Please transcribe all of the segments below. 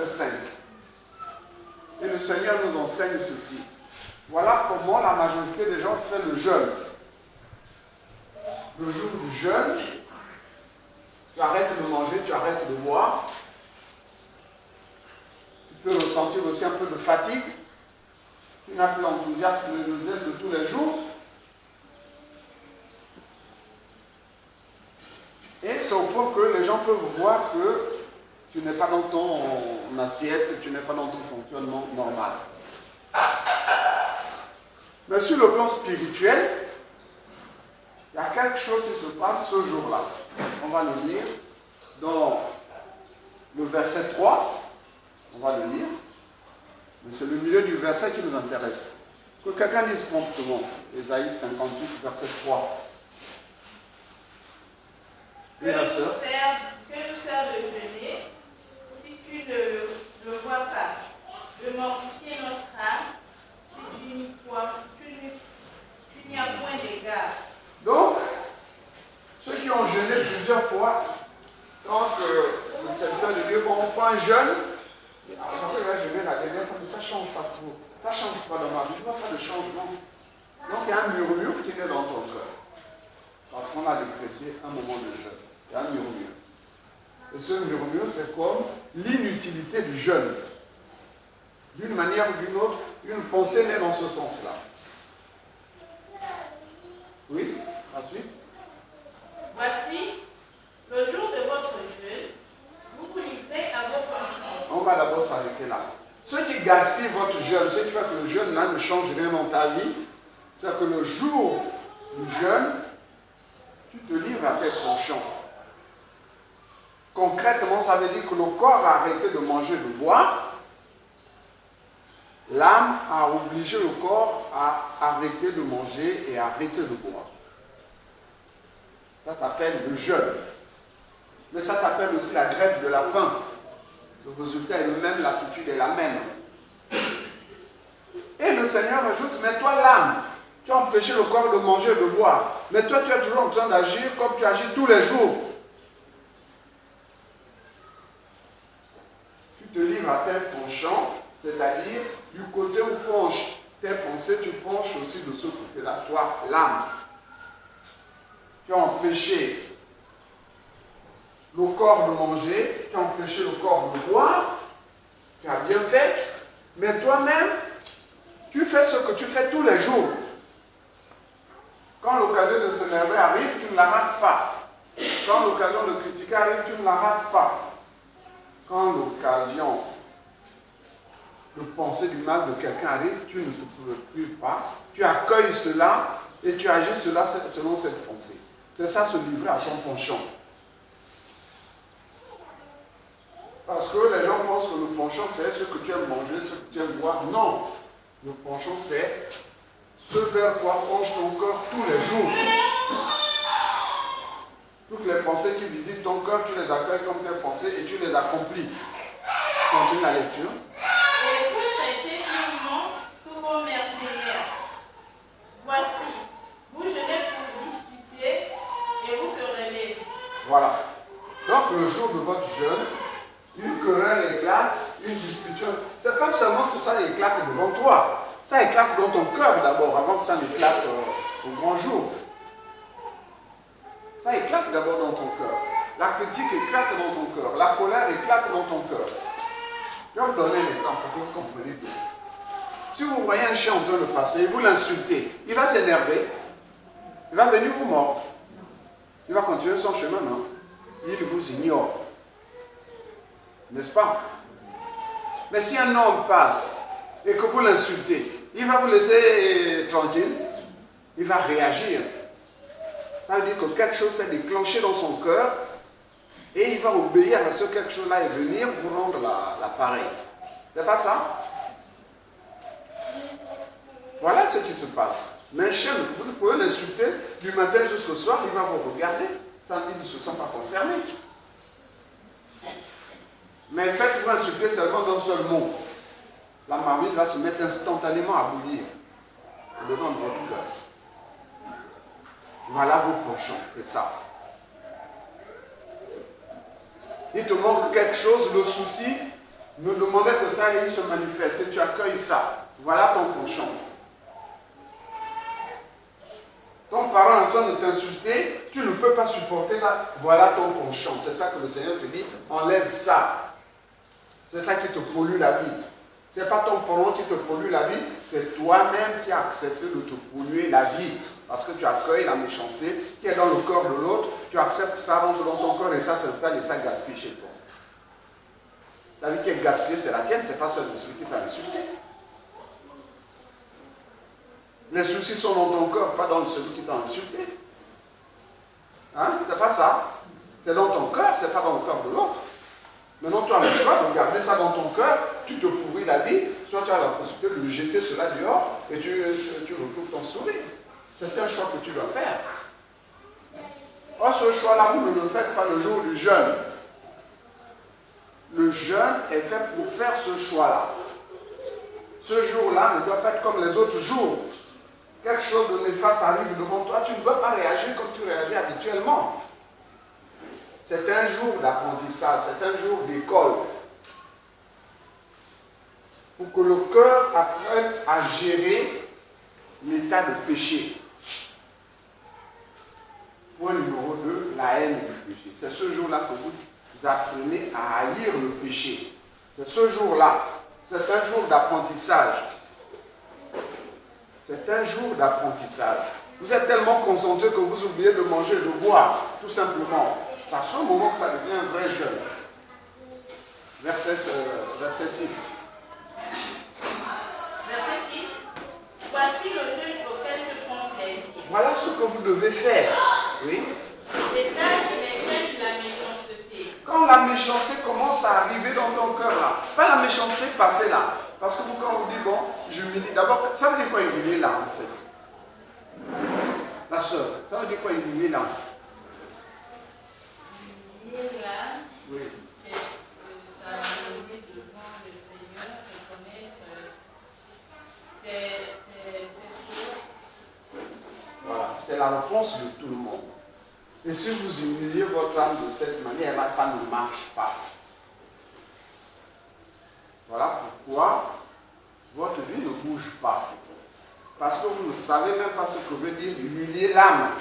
verset 5. Et le Seigneur nous enseigne ceci. Voilà comment la majorité des gens fait le jeûne. Le jour du jeûne, tu arrêtes de manger, tu arrêtes de boire. Tu peux ressentir aussi un peu de fatigue. Tu n'as plus l'enthousiasme et le zèle de tous les jours. Et c'est au point que les gens peuvent voir que tu n'es pas dans ton assiette, tu n'es pas dans ton fonctionnement normal. Mais sur le plan spirituel, il y a quelque chose qui se passe ce jour-là. On va le lire dans le verset 3. On va le lire. Mais c'est le milieu du verset qui nous intéresse. Que quelqu'un dise promptement. Ésaïe 58, verset 3. Que nous sert de jeûner si tu ne le vois pas, de mortifier notre âme si tu n'y as point d'égard. Donc, ceux qui ont jeûné plusieurs fois, quand le serviteur de Dieu, quand on prend un jeûne, là, je viens la dernière fois, mais ça ne change pas trop. Ça ne change pas dans ma vie, je ne vois pas de changement. Donc, il y a un murmure qui est dans ton cœur. Parce qu'on a décrété un moment de jeûne. Il y a un murmure. Et ce murmure, c'est comme l'inutilité du jeûne. D'une manière ou d'une autre, une pensée naît dans ce sens-là. Oui, ensuite. Voici, le jour de votre jeûne, vous vous livrez à vos consciences. On va d'abord s'arrêter là. Ceux qui gaspillent votre jeûne, ceux qui font que le jeûne là ne change rien dans ta vie, c'est que le jour du jeûne, tu te livres à tes penchants. Concrètement, ça veut dire que le corps a arrêté de manger, de boire. L'âme a obligé le corps à arrêter de manger et à arrêter de boire. Ça s'appelle le jeûne. Mais ça s'appelle aussi la grève de la faim. Le résultat est le même, l'attitude est la même. Et le Seigneur ajoute, mais toi l'âme, tu as empêché le corps de manger et de boire. Mais toi tu es toujours en train d'agir comme tu agis tous les jours. Tu te livres à tes penchants, c'est-à-dire du côté où penchent tes pensées, tu penches aussi de ce côté-là, toi l'âme. Tu as empêché le corps de manger, tu as empêché le corps de boire, tu as bien fait, mais toi-même, tu fais ce que tu fais tous les jours. Quand l'occasion de s'énerver arrive, tu ne la rates pas. Quand l'occasion de critiquer arrive, tu ne la rates pas. Quand l'occasion de penser du mal de quelqu'un arrive, tu ne te préoccupes pas, tu accueilles cela et tu agis cela selon cette pensée. C'est ça, se livrer à son penchant. Parce que les gens pensent que le penchant, c'est ce que tu aimes manger, ce que tu aimes boire. Non. Le penchant, c'est ce vers quoi penche ton cœur tous les jours. Toutes les pensées qui visitent ton cœur, tu les accueilles comme tes pensées et tu les accomplis. Continue la lecture. Et vous traitez dignement tous vos mercenaires. Voici, vous jeûnez pour discuter et vous querellez. Voilà. Donc le jour de votre jeûne, une querelle éclate, une discussion. C'est pas seulement que ça éclate devant toi. Ça éclate dans ton cœur d'abord, avant que ça n'éclate au grand jour. Ça éclate d'abord dans ton cœur. La critique éclate dans ton cœur. La colère éclate dans ton cœur. Je vais vous donner un exemple pour que vous compreniez bien. Si vous voyez un chien en train de passer, vous l'insultez, il va s'énerver, il va venir vous mordre. Il va continuer son chemin, non? Il vous ignore. N'est-ce pas? Mais si un homme passe et que vous l'insultez, il va vous laisser tranquille, il va réagir. Ça veut dire que quelque chose s'est déclenché dans son cœur et il va obéir à ce quelque chose-là et venir vous rendre l'appareil. C'est pas ça? Voilà ce qui se passe. Mais un chien, vous pouvez l'insulter du matin jusqu'au soir, il va vous regarder. Ça veut dire qu'il ne se sent pas concerné. Mais faites-vous insulter seulement d'un seul mot. La marmite va se mettre instantanément à bouillir dedans de votre cœur. Voilà vos penchants, c'est ça. Il te manque quelque chose, le souci Nous demandait que ça et il se manifeste. Et tu accueilles ça. Voilà ton penchant. Ton parent est en train de t'insulter, tu ne peux pas supporter là. Voilà ton penchant. C'est ça que le Seigneur te dit. Enlève ça. C'est ça qui te pollue la vie. Ce n'est pas ton parent qui te pollue la vie, c'est toi-même qui as accepté de te polluer la vie. Parce que tu accueilles la méchanceté qui est dans le corps de l'autre, tu acceptes ça, rentre dans ton corps et ça s'installe et ça gaspille chez toi. La vie qui est gaspillée, c'est la tienne, c'est pas celle de celui qui t'a insulté. Les soucis sont dans ton corps, pas dans celui qui t'a insulté. Hein? C'est pas ça. C'est dans ton cœur, c'est pas dans le corps de l'autre. Maintenant, tu as le choix de garder ça dans ton cœur, tu te pourris la vie, soit tu as la possibilité de jeter cela dehors et tu retrouves ton sourire. C'est un choix que tu dois faire. Or, ce choix-là, vous ne le faites pas le jour du jeûne. Le jeûne est fait pour faire ce choix-là. Ce jour-là ne doit pas être comme les autres jours. Quelque chose de néfaste arrive devant toi, tu ne dois pas réagir comme tu réagis habituellement. C'est un jour d'apprentissage, c'est un jour d'école. Pour que le cœur apprenne à gérer l'état de péché. Point numéro 2, la haine du péché. C'est ce jour-là que vous apprenez à haïr le péché. C'est ce jour-là. C'est un jour d'apprentissage. C'est un jour d'apprentissage. Vous êtes tellement concentré que vous oubliez de manger et de boire, tout simplement. C'est à ce moment que ça devient un vrai jeûne. Verset 6. Verset 6. Voici le jeûne auquel je prends plaisir. Voilà ce que vous devez faire. Oui. Détache les chaînes de la méchanceté. Quand la méchanceté commence à arriver dans ton cœur là, pas la méchanceté passée là. Parce que vous, quand on dit, bon, j'humilie, d'abord, ça veut dire quoi humilier là en fait? La soeur, ça veut dire quoi humilier là? Humilier là, oui. C'est s'agenouiller devant le Seigneur, reconnaître c'est tout. Voilà, c'est la réponse de tout le monde. Et si vous humiliez votre âme de cette manière-là, ça ne marche pas. Voilà pourquoi votre vie ne bouge pas. Parce que vous ne savez même pas ce que veut dire humilier l'âme.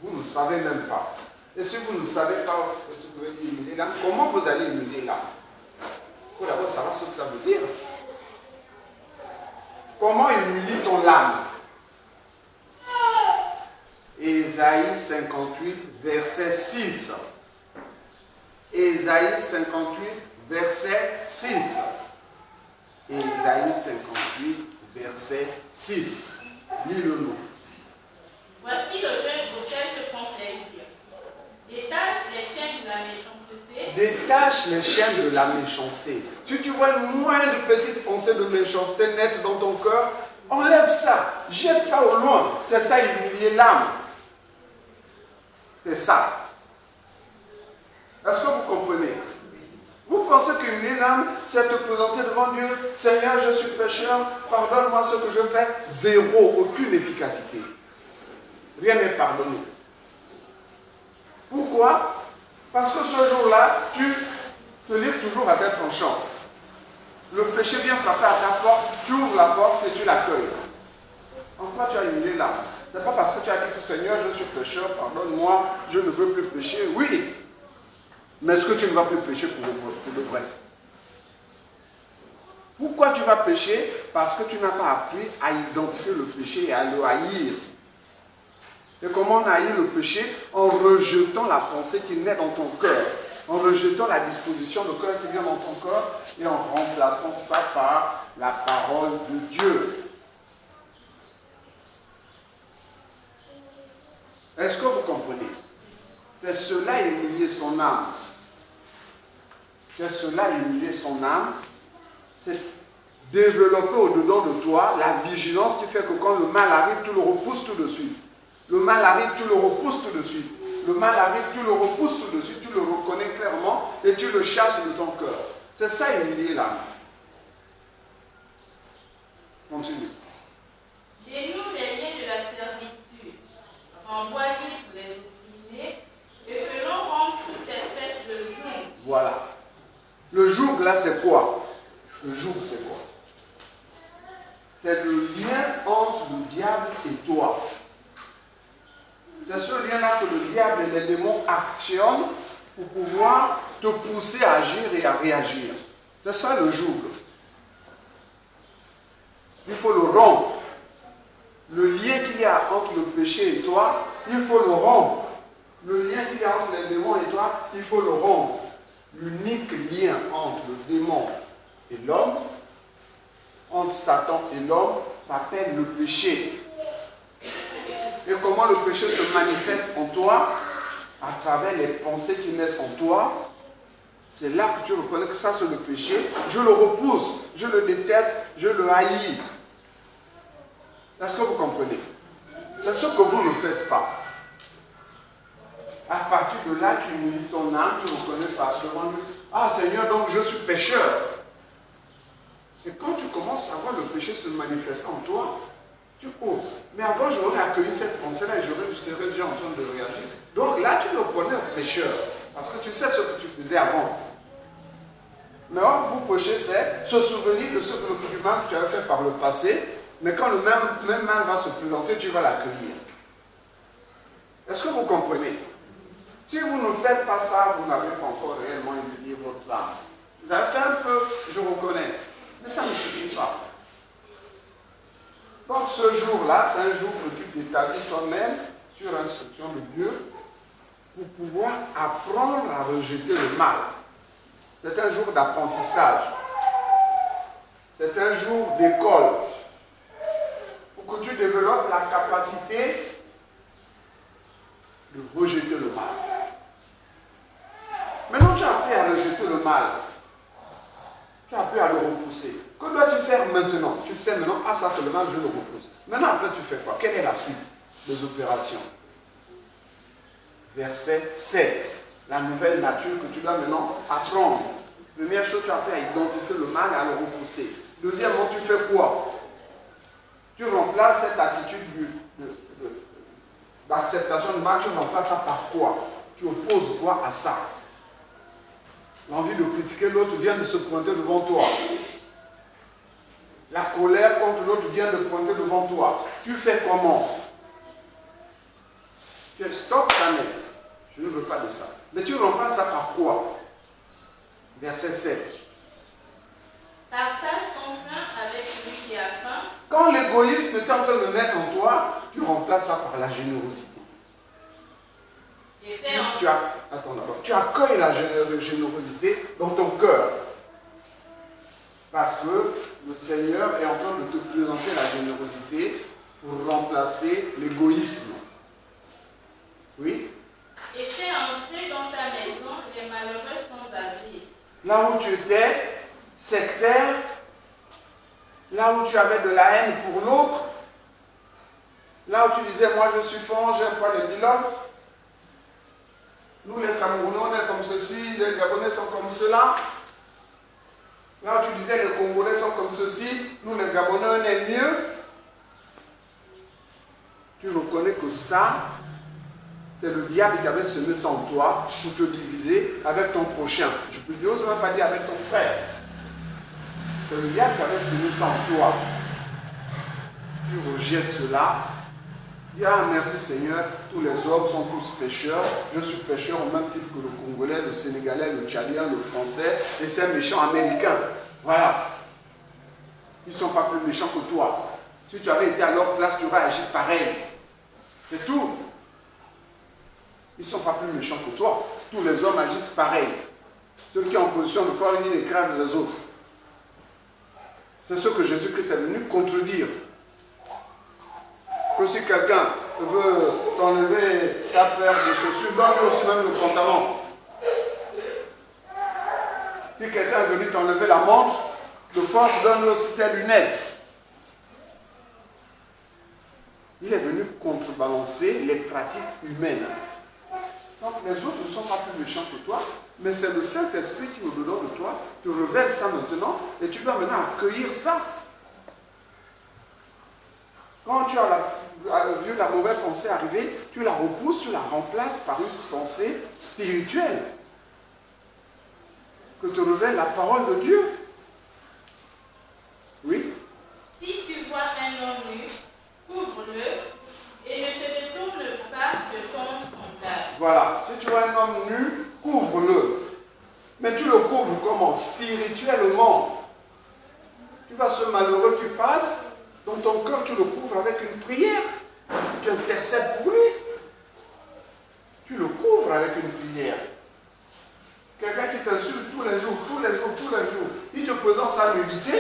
Vous ne savez même pas. Et si vous ne savez pas ce que veut dire humilier l'âme, comment vous allez humilier l'âme? Il faut d'abord savoir ce que ça veut dire. Comment humilie-t-on l'âme? Ésaïe 58, verset 6. Ésaïe 58, verset 6. Ésaïe 58, verset 6. Lis-le-nous. Voici le jeûne auquel je prends plaisir. Détache les chaînes de la méchanceté. Détache les chaînes de la méchanceté. Si tu vois une moindre petite pensée de méchanceté naître dans ton cœur, enlève ça, jette ça au loin. C'est ça, humilier l'âme. C'est ça. Est-ce que vous comprenez? Vous pensez qu'humilier l'âme, c'est te présenter devant Dieu, Seigneur, je suis pécheur, pardonne-moi ce que je fais. Zéro, aucune efficacité. Rien n'est pardonné. Pourquoi? Parce que ce jour-là, tu te livres toujours à tes penchants. Le péché vient frapper à ta porte, tu ouvres la porte et tu l'accueilles. En quoi tu as humilié l'âme? Ce n'est pas parce que tu as dit, Seigneur, je suis pécheur, pardonne-moi, je ne veux plus pécher. Oui, mais est-ce que tu ne vas plus pécher pour de vrai? Pourquoi tu vas pécher? Parce que tu n'as pas appris à identifier le péché et à le haïr. Et comment on haït le péché? En rejetant la pensée qui naît dans ton cœur, en rejetant la disposition de cœur qui vient dans ton corps et en remplaçant ça par la parole de Dieu. Est-ce que vous comprenez? C'est cela humilier son âme. C'est cela humilier son âme. C'est développer au-dedans de toi la vigilance qui fait que quand le mal arrive, tu le repousses tout de suite. Le mal arrive, tu le repousses tout de suite. Le mal arrive, tu le repousses tout de suite. Tu le reconnais clairement et tu le chasses de ton cœur. C'est ça humilier l'âme. Continue. Dénoue les liens de la servitude. Renvoie libre les opprimés et que l'on rende toute espèce de joug. Voilà. Le joug là, c'est quoi? Le joug, c'est quoi? C'est le lien entre le diable et toi. C'est ce lien-là que le diable et les démons actionnent pour pouvoir te pousser à agir et à réagir. C'est ça le joug. Il faut le rompre. Le lien qu'il y a entre le péché et toi, il faut le rompre. Le lien qu'il y a entre les démons et toi, il faut le rompre. L'unique lien entre le démon et l'homme, entre Satan et l'homme, s'appelle le péché. Et comment le péché se manifeste en toi? À travers les pensées qui naissent en toi. C'est là que tu reconnais que ça c'est le péché. Je le repousse, je le déteste, je le haïs. Est-ce que vous comprenez? C'est ce que vous ne faites pas. À partir de là, tu unies ton âme, tu reconnais facilement. Ah Seigneur, donc je suis pécheur. C'est quand tu commences à voir le péché se manifester en toi, tu cours. Mais avant, j'aurais accueilli cette pensée-là et je serais déjà en train de réagir. Donc là, tu le reconnais pécheur. Parce que tu sais ce que tu faisais avant. Mais vous péchez, c'est se souvenir de ce que du mal que tu avais fait par le passé. Mais quand le même mal va se présenter, tu vas l'accueillir. Est-ce que vous comprenez? Si vous ne faites pas ça, vous n'avez pas encore réellement humilié votre âme. Vous avez fait un peu, je reconnais. Mais ça ne suffit pas. Donc ce jour-là, c'est un jour que tu t'établis toi-même sur instruction de Dieu pour pouvoir apprendre à rejeter le mal. C'est un jour d'apprentissage. C'est un jour d'école. Pour que tu développes la capacité de rejeter le mal. Maintenant, tu as appris à rejeter le mal. Tu as appris à le repousser. Que dois-tu faire maintenant? Tu sais maintenant, ah ça c'est le mal, je le repousse. Maintenant, après, tu fais quoi? Quelle est la suite des opérations? Verset 7. La nouvelle nature que tu dois maintenant apprendre. Première chose, tu as appris à identifier le mal et à le repousser. Deuxièmement, tu fais quoi? Tu remplaces cette attitude d'acceptation du mal, tu remplaces ça par quoi? Tu opposes quoi à ça? L'envie de critiquer l'autre vient de se pointer devant toi. La colère contre l'autre vient de pointer devant toi. Tu fais comment? Tu fais stop, ça net. Je ne veux pas de ça. Mais tu remplaces ça par quoi? Verset 7. Partage ton pain avec celui qui a faim. Quand l'égoïsme est en train de naître en toi, tu remplaces ça par la générosité. Tu accueilles la générosité dans ton cœur. Parce que le Seigneur est en train de te présenter la générosité pour remplacer l'égoïsme. Oui? Et fais entrer dans ta maison les malheureux sans asile. Là où tu étais sectaire, là où tu avais de la haine pour l'autre, là où tu disais, moi je suis fort, j'aime pas les bilotes. Nous les Camerounais, on est comme ceci, les Gabonais sont comme cela. Là où tu disais, les Congolais sont comme ceci, nous les Gabonais, on est mieux. Tu reconnais que ça, c'est le diable qui avait semé ça en toi pour te diviser avec ton prochain. Je n'ose même pas dire avec ton frère. C'est le diable qui avait semé ça en toi. Tu rejettes cela. Dis, ah merci Seigneur, tous les hommes sont tous pécheurs. Je suis pécheur au même titre que le Congolais, le Sénégalais, le Tchadien, le Français et ces méchants Américains. Voilà. Ils ne sont pas plus méchants que toi. Si tu avais été à leur place, tu aurais agi pareil. C'est tout. Ils ne sont pas plus méchants que toi. Tous les hommes agissent pareil. Ceux qui sont en position de force, ils écrasent les autres. C'est ce que Jésus-Christ est venu contredire. Que si quelqu'un veut t'enlever ta paire de chaussures, donne-lui aussi même le pantalon. Si quelqu'un est venu t'enlever la montre, de force, donne-lui aussi tes lunettes. Il est venu contrebalancer les pratiques humaines. Donc les autres ne sont pas plus méchants que toi, mais c'est le Saint-Esprit qui, au-dedans de toi, te révèle ça maintenant, et tu dois maintenant accueillir ça. Quand tu as vu la mauvaise pensée arriver, tu la repousses, tu la remplaces par une pensée spirituelle. que te révèle la parole de Dieu. Oui? Si tu vois un homme nu, couvre-le et ne te détourne pas de ton semblable. Voilà. Si tu vois un homme nu, couvre-le. Mais tu le couvres comment? Spirituellement. Tu vois ce malheureux qui passe, dans ton cœur, tu le couvres avec une prière. Tu intercèdes pour lui. Tu le couvres avec une prière. Quelqu'un qui t'insulte tous les jours, il te présente sa nudité,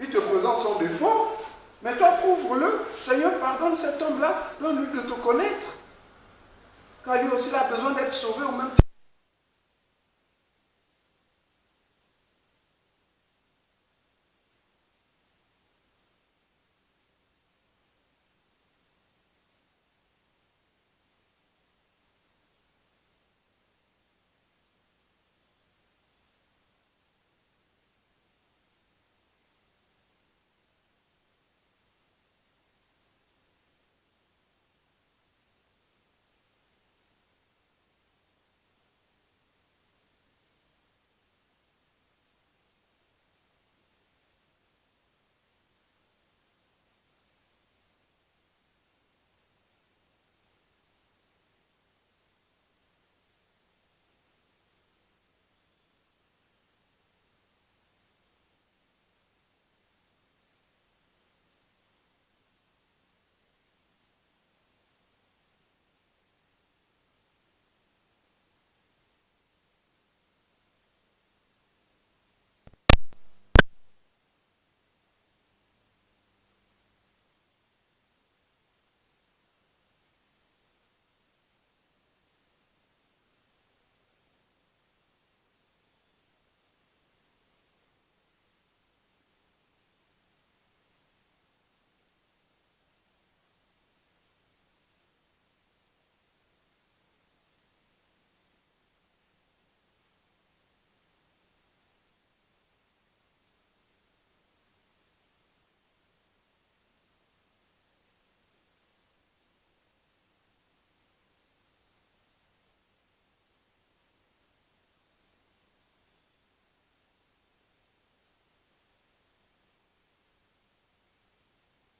il te présente son défaut, mais toi couvre-le. Seigneur, pardonne cet homme-là, donne-lui de te connaître. Car lui aussi il a besoin d'être sauvé au même titre.